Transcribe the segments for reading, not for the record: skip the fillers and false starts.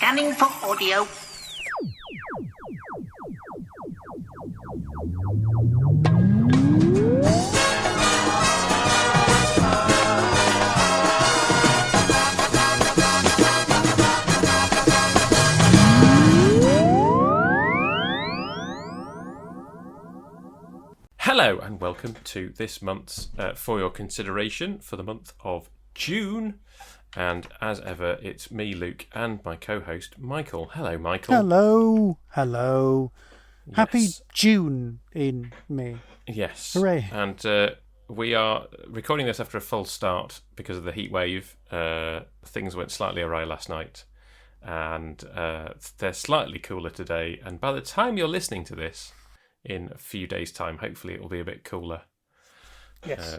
Scanning for audio. Hello and welcome to this month's For Your Consideration for the month of June. And as ever, it's me, Luke, and my co-host, Michael. Hello, Michael. Hello. Yes. Happy June in May. Yes. Hooray. And we are recording this after a full start because of the heat wave. Things went slightly awry last night. And they're slightly cooler today. And by the time you're listening to this, in a few days' time, hopefully it will be a bit cooler. Yes.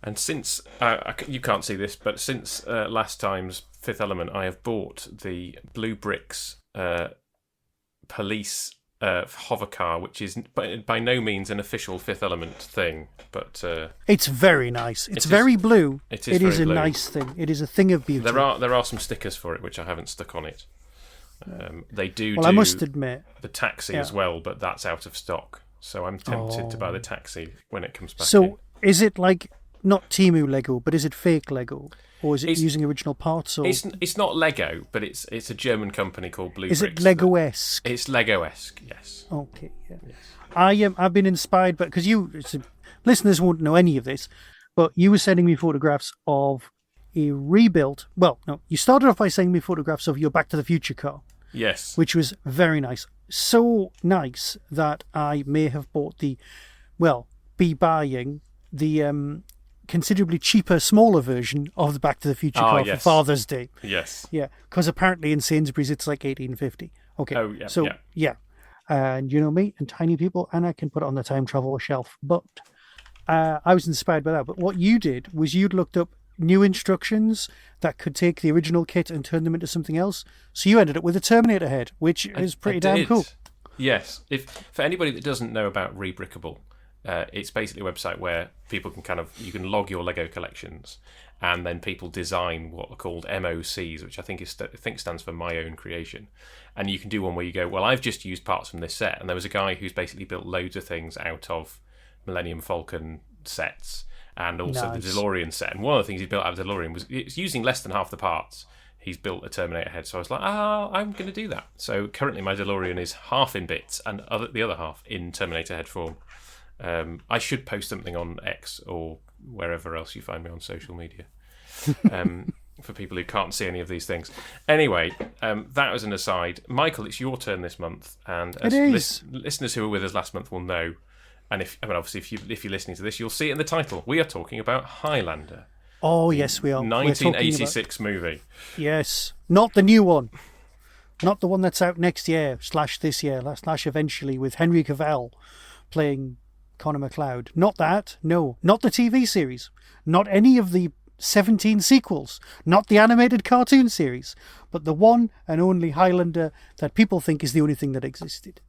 And since, you can't see this, but since last time's Fifth Element, I have bought the Blue Bricks police hover car, which is by no means an official Fifth Element thing. But it's very nice. It's very blue. It is a blue. Nice thing. It is a thing of beauty. There are some stickers for it, which I haven't stuck on it. They do. Well, I must admit, the taxi as well, but that's out of stock. So I'm tempted to buy the taxi when it comes back. So is it like not Temu Lego, but is it fake Lego, or is it using original parts? Or it's not Lego, but it's a German company called Blue Bricks. Is it Lego-esque? It's Lego-esque, yes. Okay, yeah. Yes. I've been inspired, because listeners won't know any of this, but you were sending me photographs of a rebuilt. Well, no, you started off by sending me photographs of your Back to the Future car. Yes. Which was very nice. So nice that I may have be buying the considerably cheaper, smaller version of the Back to the Future car for Father's Day. Yes. Yeah, because apparently in Sainsbury's it's like $18.50. Okay. Oh, yeah. So, yeah. And you know me and tiny people, and I can put it on the time travel shelf. But I was inspired by that. But what you did was you'd looked up new instructions that could take the original kit and turn them into something else. So you ended up with a Terminator head, which is pretty damn cool. Yes. For anybody that doesn't know about Rebrickable, it's basically a website where people can you can log your Lego collections, and then people design what are called MOCs, which I think stands for My Own Creation. And you can do one where you go, well, I've just used parts from this set, and there was a guy who's basically built loads of things out of Millennium Falcon sets. And also the DeLorean set. And one of the things he built out of DeLorean was using less than half the parts. He's built a Terminator head. So I was like, I'm going to do that. So currently my DeLorean is half in bits and the other half in Terminator head form. I should post something on X or wherever else you find me on social media for people who can't see any of these things. Anyway, that was an aside. Michael, it's your turn this month. And as listeners who were with us last month will know, and if you're listening to this, you'll see it in the title. We are talking about Highlander. Oh, yes, we are. 1986 movie. Yes. Not the new one. Not the one that's out next year, / this year, / eventually, with Henry Cavill playing Connor McLeod. Not that. No. Not the TV series. Not any of the 17 sequels. Not the animated cartoon series. But the one and only Highlander that people think is the only thing that existed.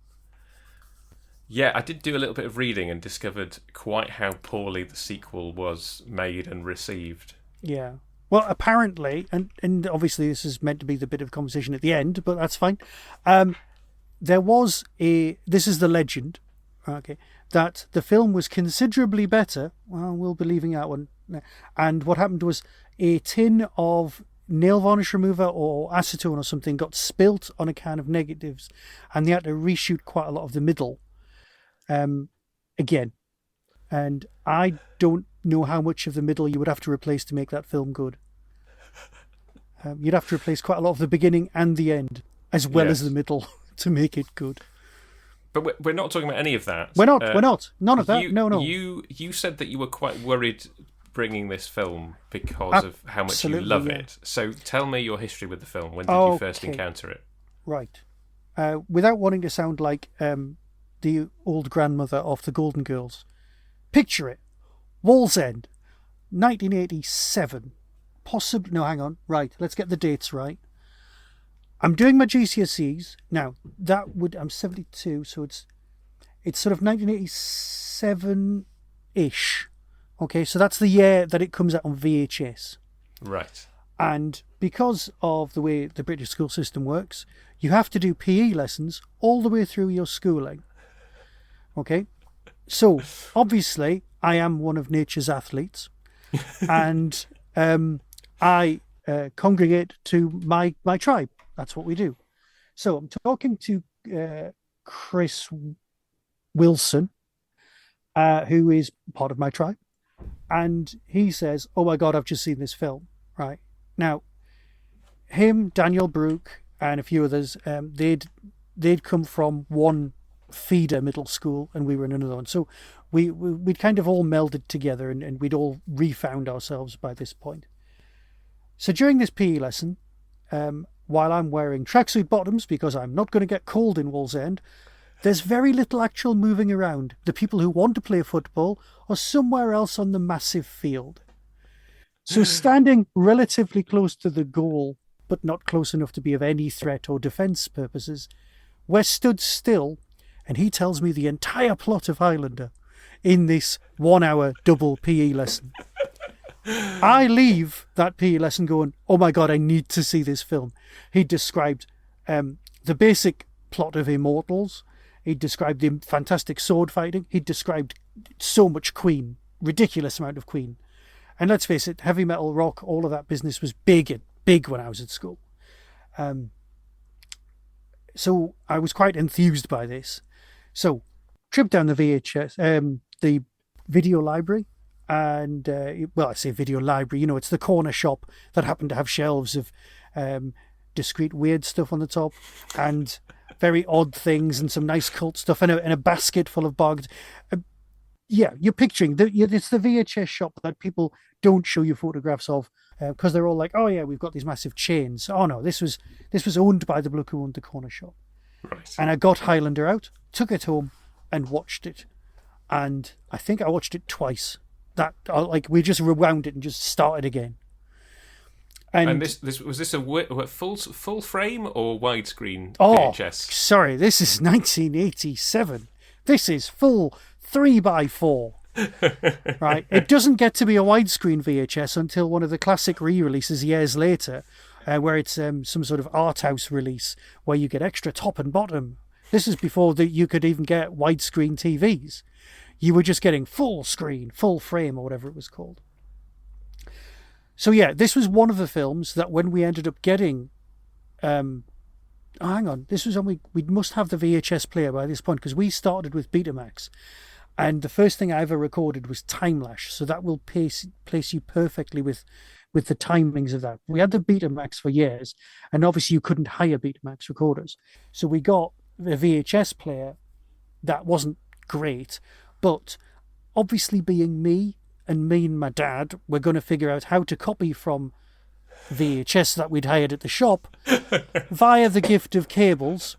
Yeah, I did do a little bit of reading and discovered quite how poorly the sequel was made and received. Yeah. Well, apparently, and obviously this is meant to be the bit of conversation at the end, but that's fine. There was this is the legend, okay, that the film was considerably better. Well, we'll be leaving that one. And what happened was a tin of nail varnish remover or acetone or something got spilt on a can of negatives, and they had to reshoot quite a lot of the middle. Again, and I don't know how much of the middle you would have to replace to make that film good. You'd have to replace quite a lot of the beginning and the end, as well as the middle, to make it good. But we're not talking about any of that. We're not. None of that. No. You said that you were quite worried bringing this film because of how much you love it. So tell me your history with the film. When did you first encounter it? Right. Without wanting to sound like the old grandmother of the Golden Girls. Picture it. Wallsend, 1987. Possibly. No, hang on. Right, let's get the dates right. I'm doing my GCSEs. Now, I'm 72, so it's sort of 1987-ish. Okay, so that's the year that it comes out on VHS. Right. And because of the way the British school system works, you have to do PE lessons all the way through your schooling. Okay? So, obviously, I am one of nature's athletes. And I congregate to my tribe. That's what we do. So I'm talking to Chris Wilson, who is part of my tribe, and he says, "Oh my God, I've just seen this film." Right now, him, Daniel Brooke, and a few others, they'd come from one feeder middle school, and we were in another one. So we'd kind of all melded together, and we'd all refound ourselves by this point. So during this PE lesson, while I'm wearing tracksuit bottoms because I'm not going to get cold in Wallsend, there's very little actual moving around. The people who want to play football are somewhere else on the massive field. So standing relatively close to the goal, but not close enough to be of any threat or defence purposes, we're stood still, and he tells me the entire plot of Highlander in this 1 hour double PE lesson. I leave that PE lesson going, oh my God, I need to see this film. He described the basic plot of Immortals. He described the fantastic sword fighting. He described so much Queen, ridiculous amount of Queen. And let's face it, heavy metal, rock, all of that business was big when I was at school. So I was quite enthused by this. So trip down the VHS, the video library. And, well, I say video library, it's the corner shop that happened to have shelves of discrete weird stuff on the top and very odd things and some nice cult stuff and a basket full of bogged. Yeah, you're picturing, it's the VHS shop that people don't show you photographs of because they're all like, oh yeah, we've got these massive chains. Oh no, this was owned by the bloke who owned the corner shop. Right. And I got Highlander out, took it home and watched it. And I think I watched it twice. We just rewound it and just started again. And this was this a full frame or widescreen VHS? VHS? Sorry, this is 1987. This is full 3x4. Right, it doesn't get to be a widescreen VHS until one of the classic re-releases years later, where it's some sort of art house release where you get extra top and bottom. This is before you could even get widescreen TVs. You were just getting full screen, full frame, or whatever it was called. So yeah, this was one of the films that when we ended up getting, hang on, this was when we must have the VHS player by this point because we started with Betamax, and the first thing I ever recorded was Timelash, so that will place you perfectly with the timings of that. We had the Betamax for years, and obviously you couldn't hire Betamax recorders, so we got a VHS player that wasn't great. But obviously being me and my dad, we're going to figure out how to copy from VHS that we'd hired at the shop via the gift of cables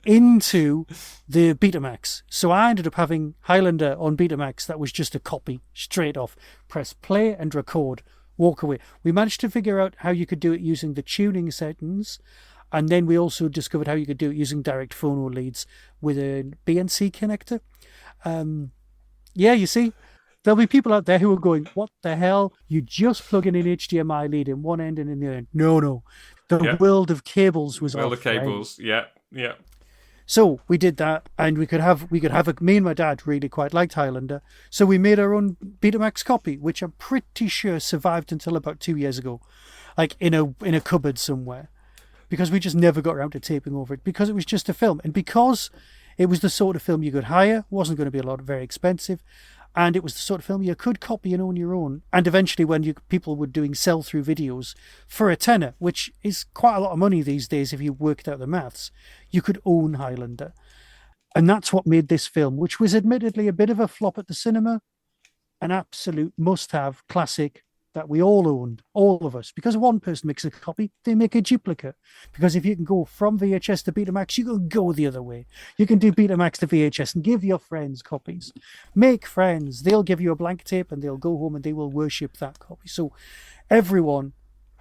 into the Betamax. So I ended up having Highlander on Betamax that was just a copy straight off. Press play and record, walk away. We managed to figure out how you could do it using the tuning settings. And then we also discovered how you could do it using direct phono leads with a BNC connector. Yeah, you see, there'll be people out there who are going, what the hell? You just plug in an HDMI lead in one end and in the other end. No. The world of cables was world of cables, right? Yeah. So we did that, and we could have me and my dad really quite liked Highlander, so we made our own Betamax copy, which I'm pretty sure survived until about 2 years ago, like in a cupboard somewhere, because we just never got around to taping over it, because it was just a film, and because it was the sort of film you could hire, wasn't going to be very expensive, and it was the sort of film you could copy and own your own. And eventually when people were doing sell-through videos for a tenner, which is quite a lot of money these days if you worked out the maths, you could own Highlander. And that's what made this film, which was admittedly a bit of a flop at the cinema, an absolute must-have classic that we all owned, all of us. Because one person makes a copy, they make a duplicate. Because if you can go from VHS to Betamax, you can go the other way. You can do Betamax to VHS and give your friends copies. Make friends. They'll give you a blank tape and they'll go home and they will worship that copy. So everyone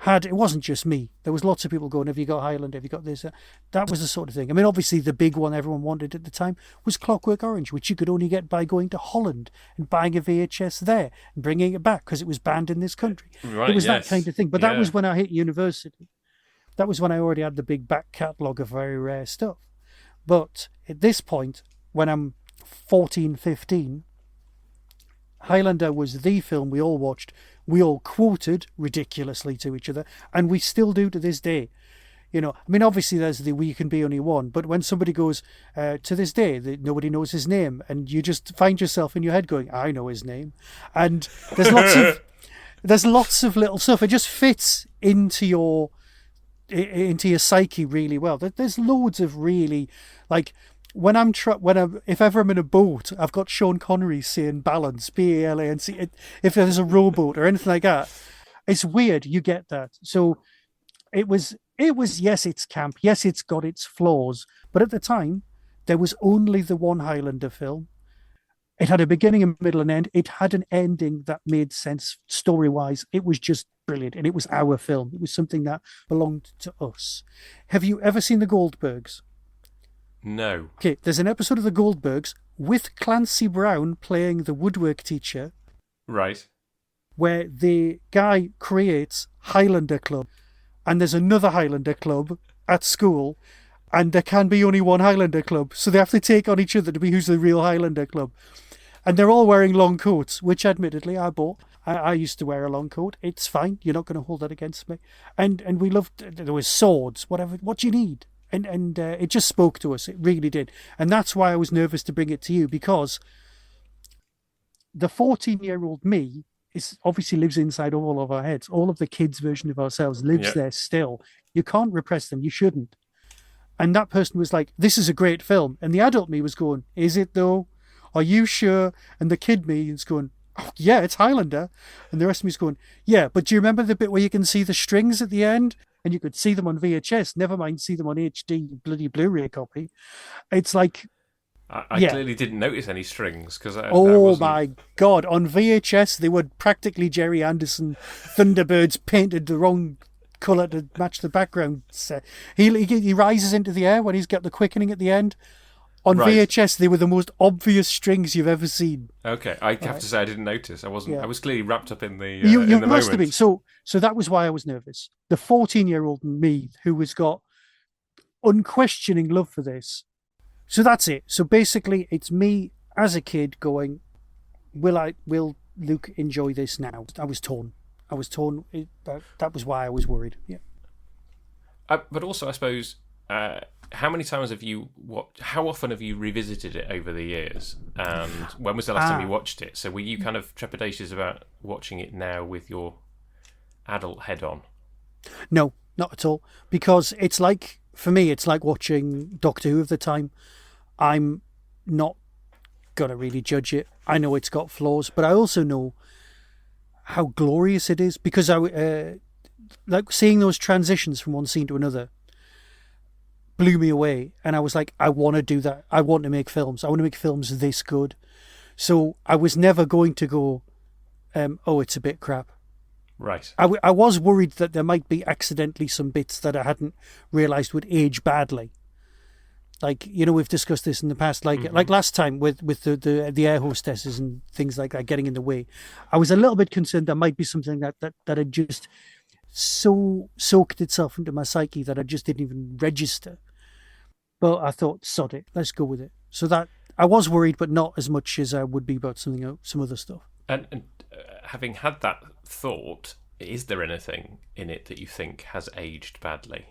it wasn't just me. There was lots of people going, have you got Highlander? Have you got this? That was the sort of thing. I mean, obviously the big one everyone wanted at the time was Clockwork Orange, which you could only get by going to Holland and buying a VHS there and bringing it back because it was banned in this country. Right, it was yes. that kind of thing. But that was when I hit university. That was when I already had the big back catalogue of very rare stuff. But at this point, when I'm 14, 15, Highlander was the film we all watched. We all quoted ridiculously to each other, and we still do to this day. You know, I mean, obviously there's the "we can be only one," but when somebody goes to this day, nobody knows his name, and you just find yourself in your head going, "I know his name," and there's lots of little stuff. It just fits into your psyche really well. There's loads of really like. If ever I'm in a boat, I've got Sean Connery saying balance, BALANCE. If there's a rowboat or anything like that, it's weird. You get that. So it was. Yes, it's camp. Yes, it's got its flaws. But at the time, there was only the one Highlander film. It had a beginning, a middle, and end. It had an ending that made sense story-wise. It was just brilliant, and it was our film. It was something that belonged to us. Have you ever seen The Goldbergs? No. Okay, there's an episode of The Goldbergs with Clancy Brown playing the woodwork teacher. Right. Where the guy creates Highlander Club, and there's another Highlander Club at school, and there can be only one Highlander Club, so they have to take on each other to be who's the real Highlander Club. And they're all wearing long coats, which admittedly I bought. I used to wear a long coat. It's fine. You're not going to hold that against me. And we loved, there was swords, whatever. What do you need? And it just spoke to us. It really did. And that's why I was nervous to bring it to you, because the 14-year-old me obviously lives inside all of our heads. All of the kids' version of ourselves lives there still. You can't repress them. You shouldn't. And that person was like, this is a great film. And the adult me was going, is it though? Are you sure? And the kid me is going, oh, yeah, it's Highlander. And the rest of me is going, yeah, but do you remember the bit where you can see the strings at the end? And you could see them on VHS, never mind see them on HD bloody Blu-ray copy. It's like... I clearly didn't notice any strings. Cause my God. On VHS, they were practically Jerry Anderson Thunderbirds painted the wrong colour to match the background set. He rises into the air when he's got the quickening at the end. On VHS, they were the most obvious strings you've ever seen. Okay, I have to say I didn't notice. I wasn't. Yeah. I was clearly wrapped up in the. You in the must moment. have been. So that was why I was nervous. The 14-year-old me, who has got unquestioning love for this. So that's it. So basically, it's me as a kid going, will Luke enjoy this now? I was torn. That was why I was worried. Yeah. But also, I suppose. How many times have you watched? How often have you revisited it over the years? And when was the last time you watched it? So were you kind of trepidatious about watching it now with your adult head on? No, not at all. Because it's like, for me, it's like watching Doctor Who of the time. I'm not gonna really judge it. I know it's got flaws, but I also know how glorious it is, because I like seeing those transitions from one scene to another. Blew me away, and I was like, I want to do that. I want to make films. I want to make films this good. So I was never going to go, oh, it's a bit crap. Right. I was worried that there might be accidentally some bits that I hadn't realised would age badly. Like, you know, we've discussed this in the past, like last time with the air hostesses and things like that getting in the way. I was a little bit concerned there might be something that had just so soaked itself into my psyche that I just didn't even register. But I thought, sod it, let's go with it. So that I was worried, but not as much as I would be about some other stuff. And having had that thought, is there anything in it that you think has aged badly?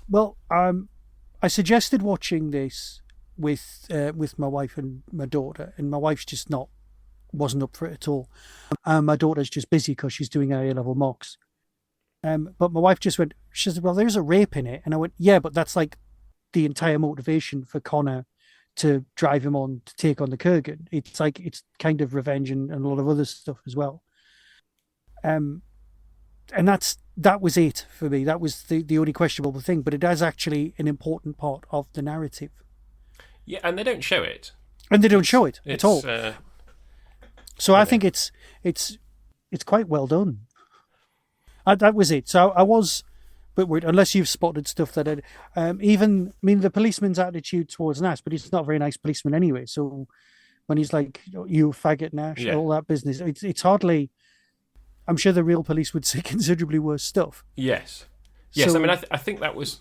Well, I suggested watching this with my wife and my daughter, and my wife's just wasn't up for it at all. My daughter's just busy because she's doing her A-level mocks. But my wife just went, she said, well, there's a rape in it. And I went, yeah, but that's like the entire motivation for Connor to drive him on to take on the Kurgan. It's like, it's kind of revenge and a lot of other stuff as well. And that was it for me. That was the only questionable thing, but it is actually an important part of the narrative. Yeah, and they don't show it. And they don't show it at all. So I think it's quite well done. That was it. So I was a bit worried, unless you've spotted stuff that the policeman's attitude towards Nash, but he's not a very nice policeman anyway. So when he's like, "You faggot, Nash," all that business, it's hardly. I'm sure the real police would say considerably worse stuff. Yes. I mean, I think that was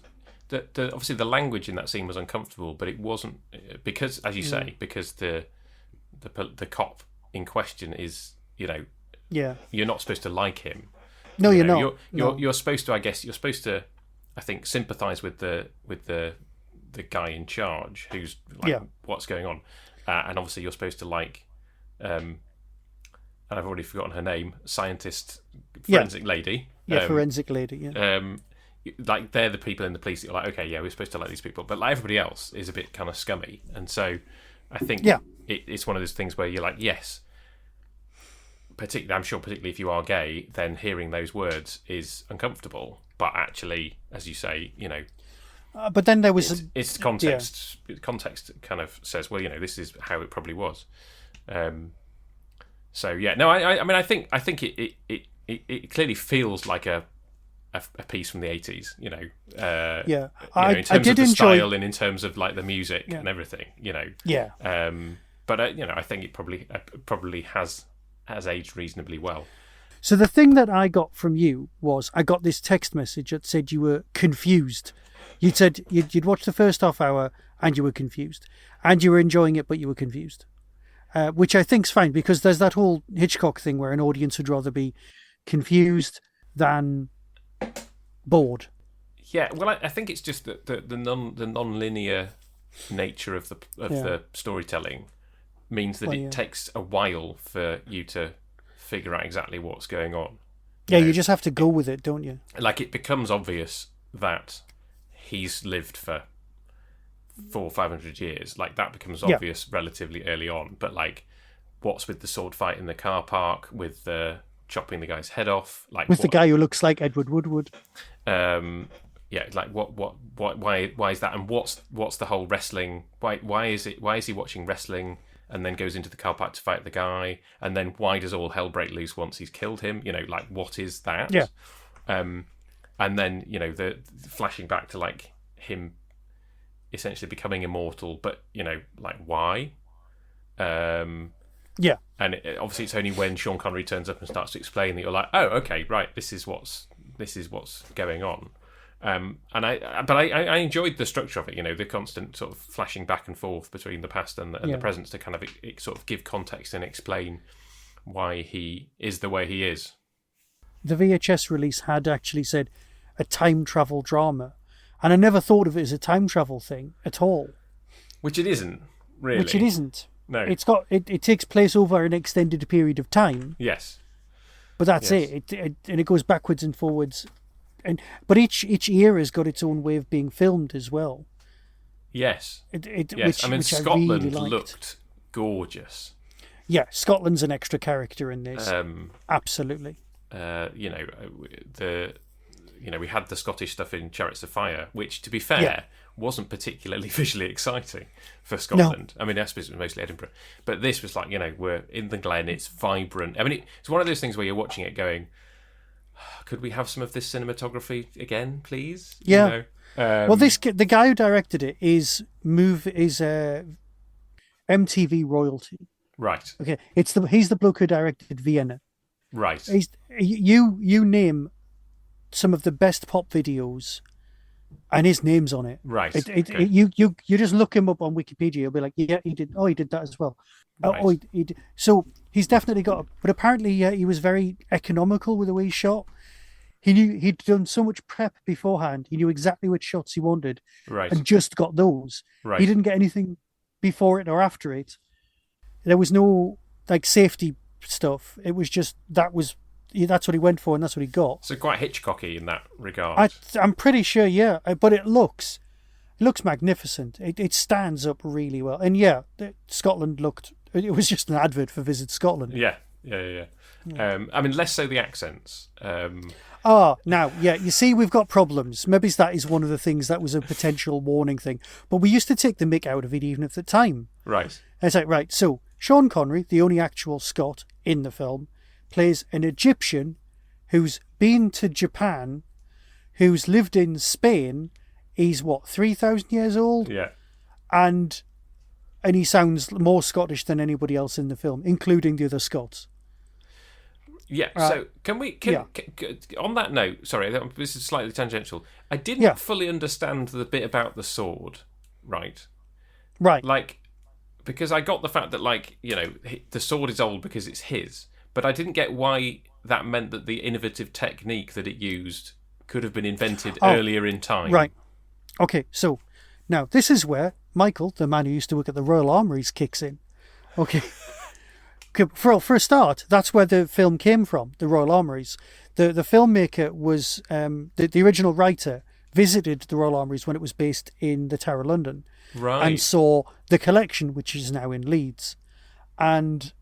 obviously the language in that scene was uncomfortable, but it wasn't because, as you say, because the cop in question is, you're not supposed to like him. No, you're not. You're supposed to. I guess you're supposed to. I think sympathise with the guy in charge who's like, what's going on, and obviously you're supposed to like. And I've already forgotten her name. Forensic lady. Yeah, forensic lady. Yeah. Like they're the people in the police that you're like, okay, yeah, we're supposed to like these people, but like everybody else is a bit kind of scummy, and so I think it's one of those things where you're like, yes. Particularly if you are gay, then hearing those words is uncomfortable. But actually, as you say, but then there was it's context. Context kind of says, well, this is how it probably was. So yeah, no, I mean, I think it clearly feels like a piece from the 80s, in terms of the style and in terms of like the music and everything, but I think it probably has aged reasonably well. So the thing that I got from you was I got this text message that said you were confused. You'd said you'd watched the first half hour and you were confused, and you were enjoying it, but you were confused, which I think's fine, because there's that whole Hitchcock thing where an audience would rather be confused than bored. Yeah, well, I think it's just that the non-linear nature of the storytelling means that it takes a while for you to figure out exactly what's going on. You just have to go with it, don't you? Like, it becomes obvious that he's lived for 400 or 500 years. Like, that becomes obvious relatively early on. But like, what's with the sword fight in the car park, with the chopping the guy's head off, like with the guy who looks like Edward Woodward. Like why is that, and what's the whole wrestling? Why is he watching wrestling and then goes into the car park to fight the guy, and then why does all hell break loose once he's killed him? Like, what is that? Yeah. And then the flashing back to like him essentially becoming immortal, but like why? Yeah. And obviously it's only when Sean Connery turns up and starts to explain that you're like, oh, okay, right, this is what's going on. But I enjoyed the structure of it, the constant sort of flashing back and forth between the past and the present to kind of sort of give context and explain why he is the way he is. The VHS release had actually said a time travel drama, and I never thought of it as a time travel thing at all. Which it isn't, really. Which it isn't. No. It takes place over an extended period of time. Yes. But that's it. And it goes backwards and forwards. But each era's got its own way of being filmed as well. Yes. Yes. Which Scotland really looked gorgeous. Yeah, Scotland's an extra character in this. Absolutely. We had the Scottish stuff in Chariots of Fire, which, to be fair, wasn't particularly visually exciting for Scotland. No. I mean, I suppose it was mostly Edinburgh. But this was like, we're in the Glen, it's vibrant. I mean, it's one of those things where you're watching it going, could we have some of this cinematography again, please? Yeah. Well, the guy who directed it is MTV royalty. Right. Okay. He's the bloke who directed Vienna. Right. You name some of the best pop videos, and his name's on it. Right. Okay. You just look him up on Wikipedia. You'll be like, yeah, he did. Oh, he did that as well. Right. He did. So he's definitely got. But apparently, he was very economical with the way he shot. He knew he'd done so much prep beforehand. He knew exactly which shots he wanted, right, and just got those. Right. He didn't get anything before it or after it. There was no like safety stuff. It was just that's what he went for, and that's what he got. So quite Hitchcocky in that regard. I'm pretty sure, yeah. But it looks magnificent. It stands up really well. And Scotland looked. It was just an advert for Visit Scotland. Yeah. I mean, less so the accents. Now, you see, we've got problems. Maybe that is one of the things that was a potential warning thing. But we used to take the mick out of it even at the time. Right. And it's like, right, so Sean Connery, the only actual Scot in the film, plays an Egyptian who's been to Japan, who's lived in Spain. He's 3,000 years old? Yeah. And he sounds more Scottish than anybody else in the film, including the other Scots. Yeah, so can on that note, sorry, this is slightly tangential. I didn't fully understand the bit about the sword, right? Right. Like, because I got the fact that, like, you know, the sword is old because it's his, but I didn't get why that meant that the innovative technique that it used could have been invented earlier in time. Right. Okay, so now this is where Michael, the man who used to work at the Royal Armouries, kicks in. Okay. For a start, that's where the film came from, the Royal Armouries. The filmmaker was, the original writer visited the Royal Armouries when it was based in the Tower of London. Right. And saw the collection, which is now in Leeds. And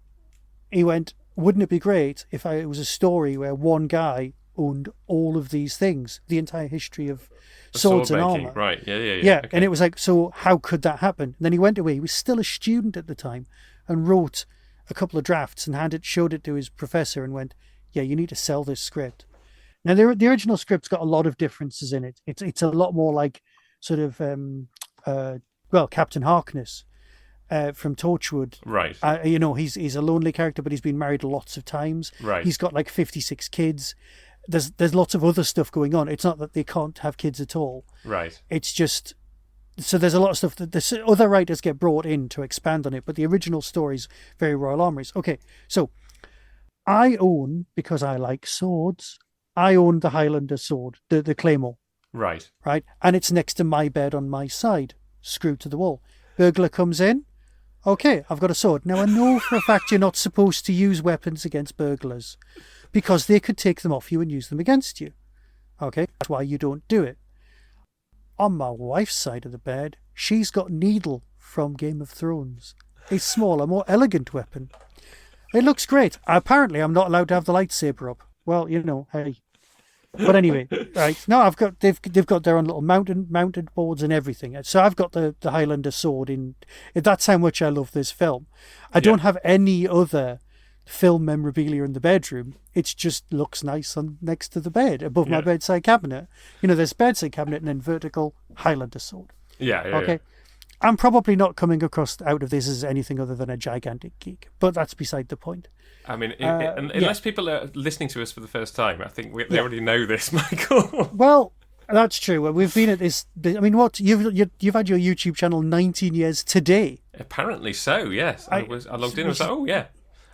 he went, wouldn't it be great if it was a story where one guy owned all of these things, the entire history of swords and armour. Right, yeah. Yeah, okay. and it was like, so how could that happen? And then he went away. He was still a student at the time and wrote a couple of drafts and showed it to his professor and went, yeah, you need to sell this script. Now, the original script's got a lot of differences in it. It's a lot more like sort of, Captain Harkness from Torchwood. Right. He's a lonely character, but he's been married lots of times. Right. He's got like 56 kids. There's lots of other stuff going on. It's not that they can't have kids at all. Right. It's just, so there's a lot of stuff that the other writers get brought in to expand on it, but the original story's very Royal Armouries. Okay, so I own, because I like swords, I own the Highlander sword, the Claymore. Right. Right? And it's next to my bed on my side, screwed to the wall. Burglar comes in. Okay, I've got a sword. Now, I know for a fact you're not supposed to use weapons against burglars because they could take them off you and use them against you. Okay, that's why you don't do it. On my wife's side of the bed, she's got Needle from Game of Thrones, a smaller, more elegant weapon. It looks great. Apparently, I'm not allowed to have the lightsaber up. Well, hey. But anyway, right now they've got their own little mounted boards and everything. So I've got the Highlander sword in. That's how much I love this film. I don't have any other film memorabilia in the bedroom. It just looks nice next to the bed above my bedside cabinet. There's bedside cabinet and then vertical Highlander sword. Yeah. Okay. I'm probably not coming across out of this as anything other than a gigantic geek, but that's beside the point. I mean, unless people are listening to us for the first time, I think they already know this, Michael. Well, that's true. We've been at this. I mean, what you've had your YouTube channel 19 years today. Apparently so. Yes, I logged in and was like, oh yeah.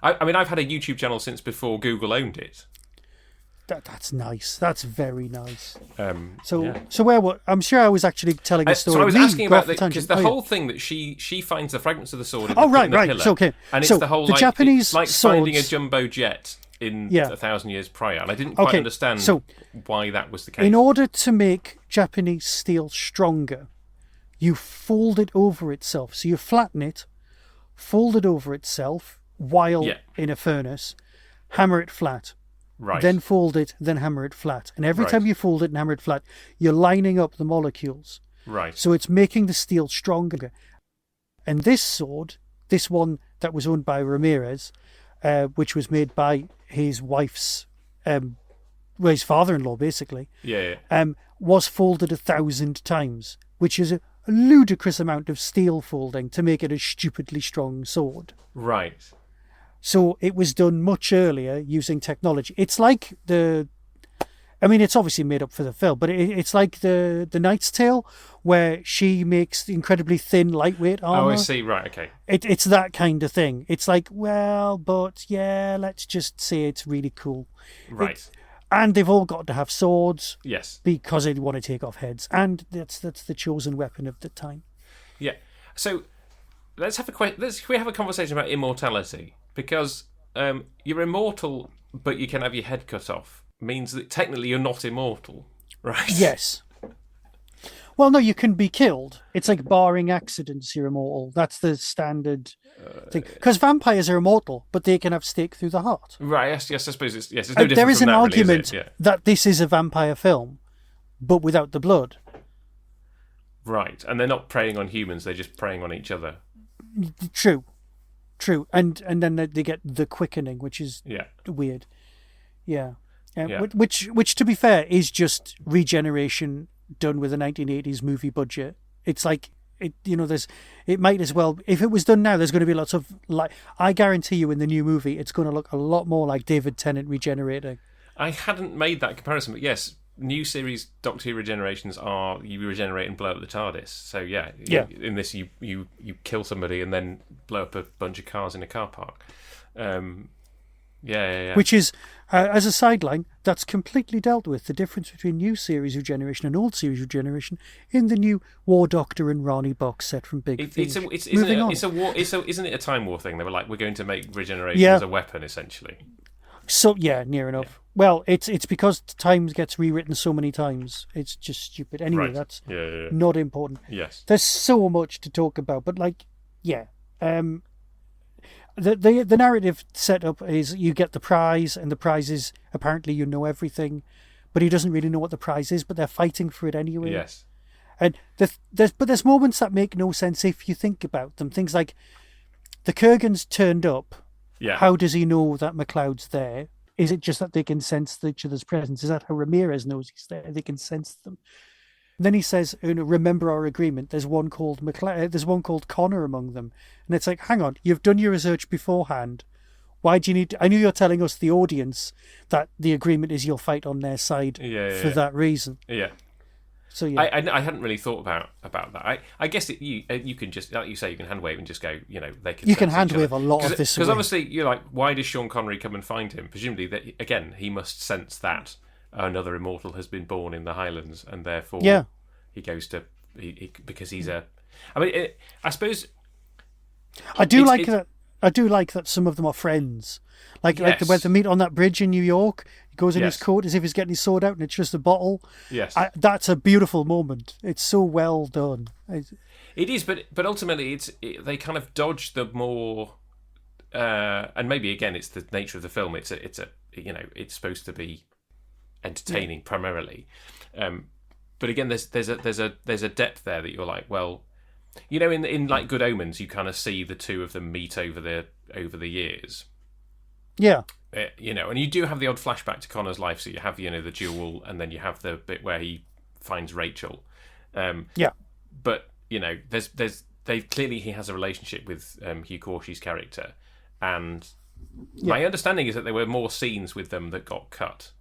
I mean, I've had a YouTube channel since before Google owned it. That's nice. That's very nice. So where I'm sure I was actually telling a story. So I was asking about because the whole thing that she finds the fragments of the sword in the pillar. So, okay. And it's the whole Japanese it's like swords, finding a jumbo jet in 1,000 years prior, and I didn't quite understand why that was the case. In order to make Japanese steel stronger, you fold it over itself. So you flatten it, fold it over itself while in a furnace, hammer it flat. Right. Then fold it, then hammer it flat. And every time you fold it and hammer it flat, you're lining up the molecules. Right. So it's making the steel stronger. And this sword, this one that was owned by Ramirez, which was made by his wife's, his father-in-law, basically, was folded 1,000 times, which is a ludicrous amount of steel folding to make it a stupidly strong sword. Right. So it was done much earlier using technology. It's like it's obviously made up for the film, but it's like the Knight's Tale, where she makes the incredibly thin, lightweight armor. Oh, I see. Right, okay. It's that kind of thing. It's like, let's just say it's really cool. Right. And they've all got to have swords. Yes. Because they want to take off heads. And that's the chosen weapon of the time. Yeah. So let's have a conversation about immortality. Because you're immortal, but you can have your head cut off. Means that technically you're not immortal, right? Yes. Well, no, you can be killed. It's like barring accidents, you're immortal. That's the standard thing. Because vampires are immortal, but they can have stake through the heart. Right, yes, I suppose it's no different there is from an that, argument really, is it? that this is a vampire film, but without the blood. Right, and they're not preying on humans, they're just preying on each other. True. And then they get the quickening, which is weird. Yeah. Yeah, Yeah. which to be fair is just regeneration done with a 1980s movie budget. It's like it might as well, if it was done now, there's going to be lots of, like, I guarantee you in the new movie it's going to look a lot more like David Tennant regenerating. I hadn't made that comparison, but yes, new series Doctor Who regenerations are you regenerate and blow up the TARDIS. So yeah. In this, you kill somebody and then blow up a bunch of cars in a car park. Yeah. Which is, as a sideline, that's completely dealt with. The difference between new series regeneration and old series regeneration in the new War Doctor and Rani box set from Big Finish. Isn't it a Time War thing? They were like, we're going to make regeneration as a weapon, essentially. So yeah, near enough. Yeah. Well, it's because time gets rewritten so many times. It's just stupid. Anyway, that's not important. Yes. There's so much to talk about, but the narrative setup is you get the prize, and the prize is apparently you know everything, but he doesn't really know what the prize is, but they're fighting for it anyway. Yes. And there's moments that make no sense if you think about them. Things like the Kurgans turned up. Yeah. How does he know that McLeod's there? Is it just that they can sense each other's presence? Is that how Ramirez knows he's there? They can sense them. And then he says, remember our agreement. There's one called there's one called Connor among them. And it's like, hang on, you've done your research beforehand. Why do you need I knew you're telling us, the audience, that the agreement is you'll fight on their side for that reason. Yeah. So yeah. I hadn't really thought about that. I guess you can just, like you say, you can hand wave and just go, they can. You can hand wave a lot of this. Because obviously you're like, why does Sean Connery come and find him? Presumably that, again, he must sense that another immortal has been born in the Highlands, and therefore he goes to because he's a. I mean, I suppose. I do like that some of them are friends. Like when they meet on that bridge in New York, he goes in his coat as if he's getting his sword out, and it's just a bottle. Yes, that's a beautiful moment. It's so well done. It is, but ultimately, they kind of dodge the more, and maybe again, it's the nature of the film. It's supposed to be entertaining primarily, but again, there's a depth there that you're like, well, in like Good Omens, you kind of see the two of them meet over the years. Yeah. And you do have the odd flashback to Connor's life, so you have the duel, and then you have the bit where he finds Rachel. But clearly he has a relationship with Hugh Corshay's character, and my understanding is that there were more scenes with them that got cut.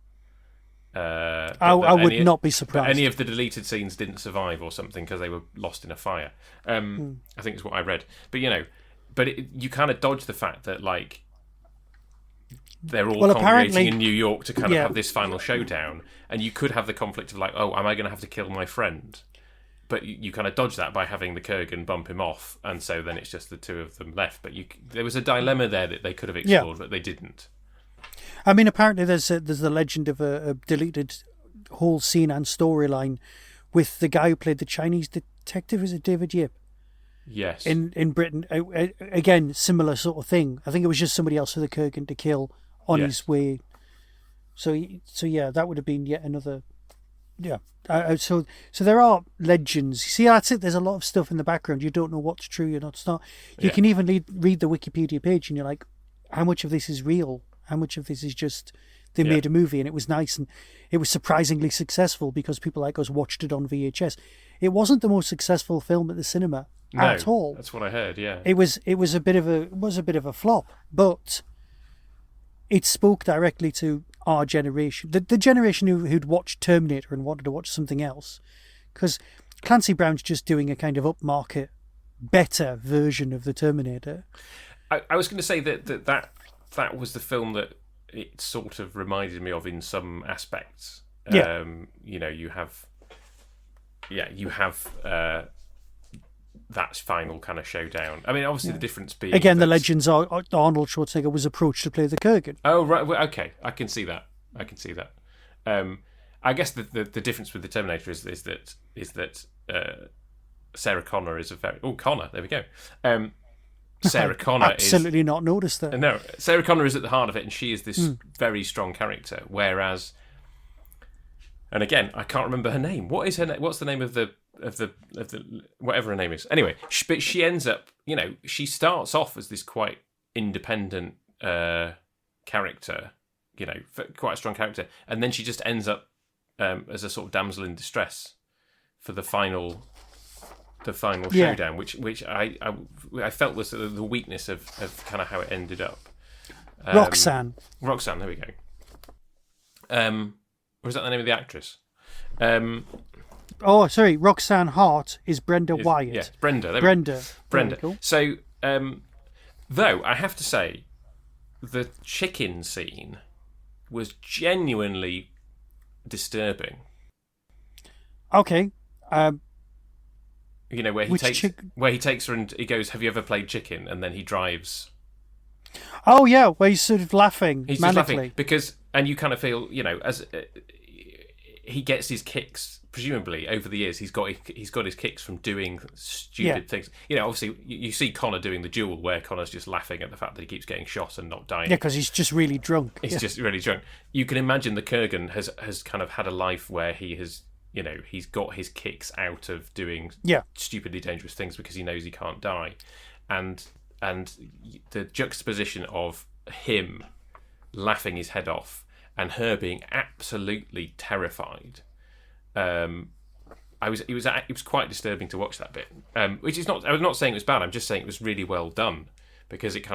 I would not be surprised. Any of the deleted scenes didn't survive or something because they were lost in a fire. I think is what I read. But you kind of dodge the fact that like they're all congregating in New York to kind of have this final showdown, and you could have the conflict of like, oh, am I going to have to kill my friend? But you kind of dodge that by having the Kurgan bump him off, and so then it's just the two of them left. But there was a dilemma there that they could have explored, but they didn't. I mean, apparently there's the legend of a deleted whole scene and storyline with the guy who played the Chinese detective. Is it David Yip? Yes. In Britain, again, similar sort of thing. I think it was just somebody else for the Kurgan to kill on his way. So yeah, that would have been yet another. Yeah. So there are legends. You see, that's it. There's a lot of stuff in the background. You don't know what's true, what's not. You can even read the Wikipedia page, and you're like, how much of this is real? How much of this is just they made a movie and it was nice and it was surprisingly successul because people like us watched it on VHS. It wasn't the most successful film at the cinema at all. That's what I heard. Yeah, it was a bit of a flop, but it spoke directly to our generation, the generation who'd watched Terminator and wanted to watch something else, because Clancy Brown's just doing a kind of upmarket, better version of the Terminator. I was going to say that was the film that it sort of reminded me of in some aspects. You have that final kind of showdown. I mean, obviously the difference being again the legends are Arnold Schwarzenegger was approached to play the Kurgan. Oh right, well, okay, I can see that. I guess the difference with the Terminator is that Sarah Connor is a very Connor. There we go. Sarah Connor absolutely not noticed that. No, Sarah Connor is at the heart of it, and she is this very strong character. Whereas, and again, I can't remember her name. What is her name? What's the name of the whatever her name is? Anyway, but she ends up, she starts off as this quite independent character, quite a strong character, and then she just ends up as a sort of damsel in distress for the final showdown, which I felt was the weakness of kind of how it ended up. Roxanne, there we go. Was that the name of the actress? Oh, sorry, Roxanne Hart is Brenda Wyatt. Yes, Brenda. Brenda. Cool. So, though I have to say, the chicken scene was genuinely disturbing. Okay. Where he takes her and he goes, "Have you ever played chicken?" And then he drives. Oh yeah, where he's sort of laughing. He's manically. just laughing because, and you kind of feel, as he gets his kicks. Presumably, over the years, he's got his kicks from doing stupid things. Obviously, you see Connor doing the duel where Connor's just laughing at the fact that he keeps getting shot and not dying. Yeah, because he's just really drunk. He's just really drunk. You can imagine the Kurgan has kind of had a life where he has, he's got his kicks out of doing stupidly dangerous things because he knows he can't die, and the juxtaposition of him laughing his head off and her being absolutely terrified. It was quite disturbing to watch that bit. Which is not. I was not saying it was bad. I'm just saying it was really well done because it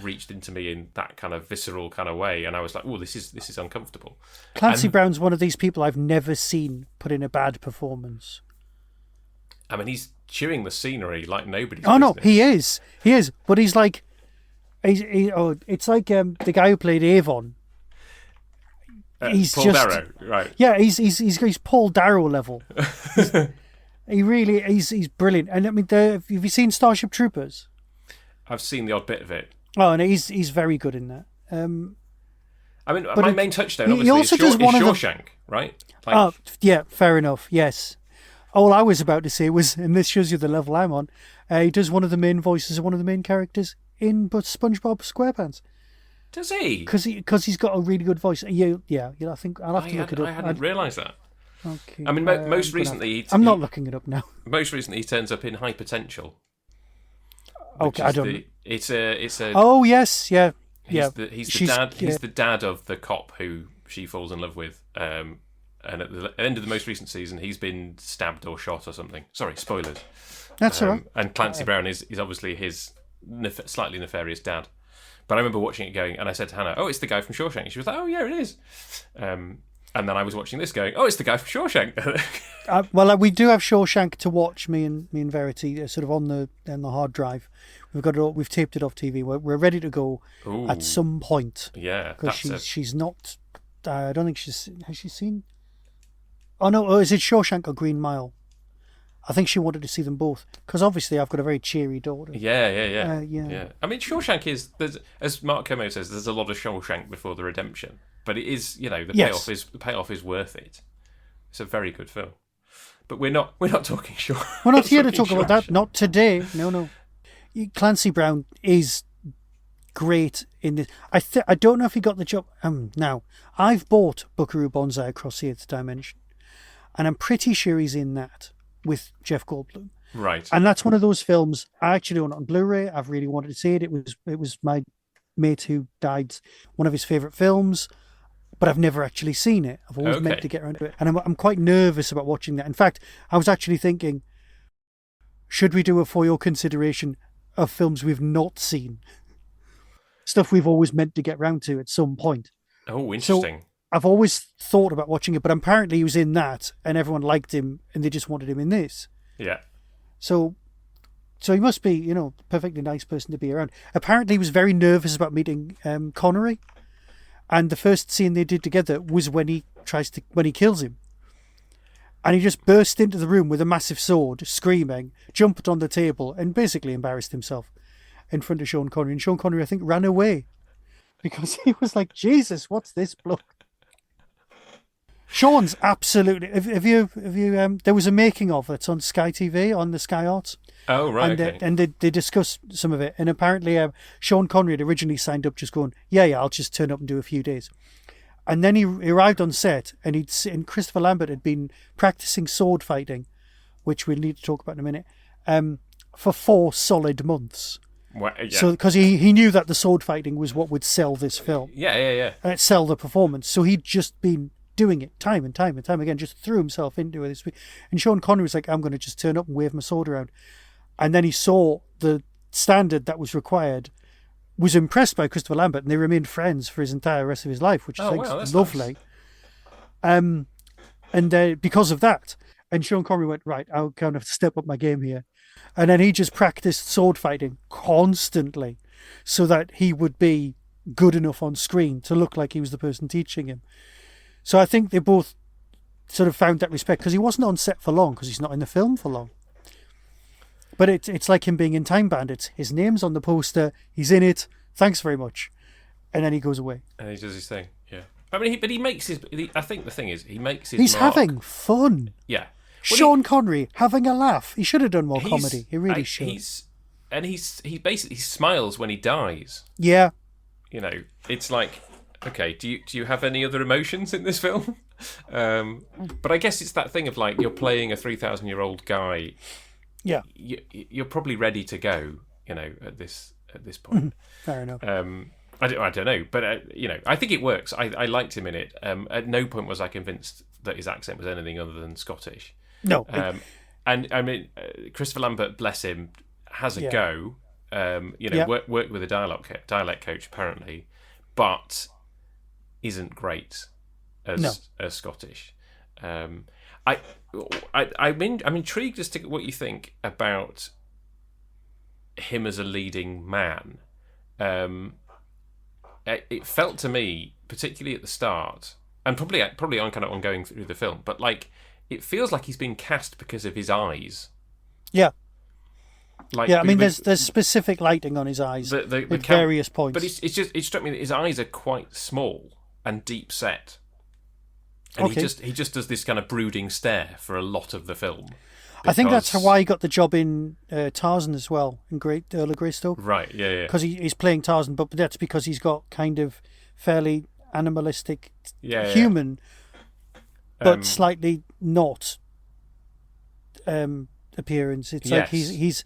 reached into me in that kind of visceral kind of way, and I was like, "Oh, this is uncomfortable." Clancy Brown's one of these people I've never seen put in a bad performance. I mean, he's chewing the scenery like nobody's. Oh business. no, he is, but he's like, it's like the guy who played Avon. He's Paul just Darrow, right? Yeah, he's Paul Darrow level. He's brilliant. And I mean, have you seen Starship Troopers? I've seen the odd bit of it. Oh, and he's very good in that. I mean, my main touchdown obviously also is Shawshank, right? Yeah, fair enough. Yes. All I was about to say was, and this shows you the level I'm on. He does one of the main voices of one of the main characters in SpongeBob SquarePants. Does he? Because he's got a really good voice. Yeah. I think I'll have to look it up. I hadn't realised that. Okay. I mean, most recently, I'm not looking it up now. Most recently, he turns up in High Potential. Okay, I don't. It's a. Oh yes, yeah. He's the dad. He's the dad of the cop who she falls in love with. And at the end of the most recent season, he's been stabbed or shot or something. Sorry, spoilers. That's all right. And Clancy Brown is obviously his slightly nefarious dad. But I remember watching it going, and I said to Hannah, "Oh, it's the guy from Shawshank." She was like, "Oh, yeah, it is." And then I was watching this going, "Oh, it's the guy from Shawshank." Well, we do have Shawshank to watch. Me and Verity, sort of on the hard drive. We've got it. We've taped it off TV. We're ready to go at some point. Yeah, because she's not. I don't think has she seen. Oh no! Is it Shawshank or Green Mile? I think she wanted to see them both because obviously I've got a very cheery daughter. Yeah. I mean, Shawshank as Mark Kermode says, there's a lot of Shawshank before the redemption, but it is, the payoff is worth it. It's a very good film, but we're not talking Shawshank. We're not here to talk about that. Not today. No. Clancy Brown is great in this. I don't know if he got the job. Now I've bought Buckaroo Banzai Across the Eighth Dimension, and I'm pretty sure he's in that with Jeff Goldblum. Right. And that's one of those films I actually own it on Blu-ray. I've really wanted to see it. It was my mate who died, one of his favourite films, but I've never actually seen it. I've always meant to get around to it. And I'm quite nervous about watching that. In fact, I was actually thinking, should we do a for your consideration of films we've not seen? Stuff we've always meant to get round to at some point. Oh, interesting. So, I've always thought about watching it, but apparently he was in that and everyone liked him and they just wanted him in this. Yeah. So he must be, a perfectly nice person to be around. Apparently he was very nervous about meeting Connery. And the first scene they did together was when he kills him. And he just burst into the room with a massive sword, screaming, jumped on the table and basically embarrassed himself in front of Sean Connery. And Sean Connery, I think, ran away because he was like, Jesus, what's this bloke? Sean's absolutely. Have you? There was a making of it on Sky TV on the Sky Arts. Oh right. And they discussed some of it. And apparently, Sean Connery had originally signed up, just going, yeah, I'll just turn up and do a few days. And then he arrived on set, and Christopher Lambert had been practicing sword fighting, which we'll need to talk about in a minute, for 4 solid months. Well, yeah. So because he knew that the sword fighting was what would sell this film, Yeah. sell the performance. So he'd just been doing it time and time and time again, just threw himself into it. And Sean Connery was like, I'm going to just turn up and wave my sword around. And then he saw the standard that was required, was impressed by Christopher Lambert, and they remained friends for his entire rest of his life, which I think is lovely. Nice. And because of that, and Sean Connery went, right, I'll kind of step up my game here. And then he just practiced sword fighting constantly so that he would be good enough on screen to look like he was the person teaching him. So I think they both sort of found that respect, because he wasn't on set for long, because he's not in the film for long. But it's like him being in Time Bandits. His name's on the poster, he's in it, thanks very much. And then he goes away. And he does his thing, yeah. I mean, he makes his... I think the thing is, he makes his He's mark. having fun. Yeah. Well, Sean Connery having a laugh. He should have done more comedy. He really should. He basically smiles when he dies. Yeah. You know, it's like, okay, do you have any other emotions in this film? But I guess it's that thing of like, you're playing a 3,000-year-old guy. Yeah. You're probably ready to go. You know, at this point. Fair enough. I don't know, but you know, I think it works. I liked him in it. At no point was I convinced that his accent was anything other than Scottish. No. And I mean, Christopher Lambert, bless him, has a go. You know, worked with a dialect coach apparently, but isn't great as Scottish. I'm intrigued as to what you think about him as a leading man. It felt to me, particularly at the start, and probably on kind of ongoing through the film, but like it feels like he's been cast because of his eyes. Yeah. Like, yeah, I mean, there's specific lighting on his eyes at various points. But it struck me that his eyes are quite small and deep set, and he just does this kind of brooding stare for a lot of the film. I think that's why he got the job in Tarzan as well, in Earl of Greystoke. Right, yeah. Because he's playing Tarzan, but that's because he's got kind of fairly animalistic human, but slightly not appearance. It's like he's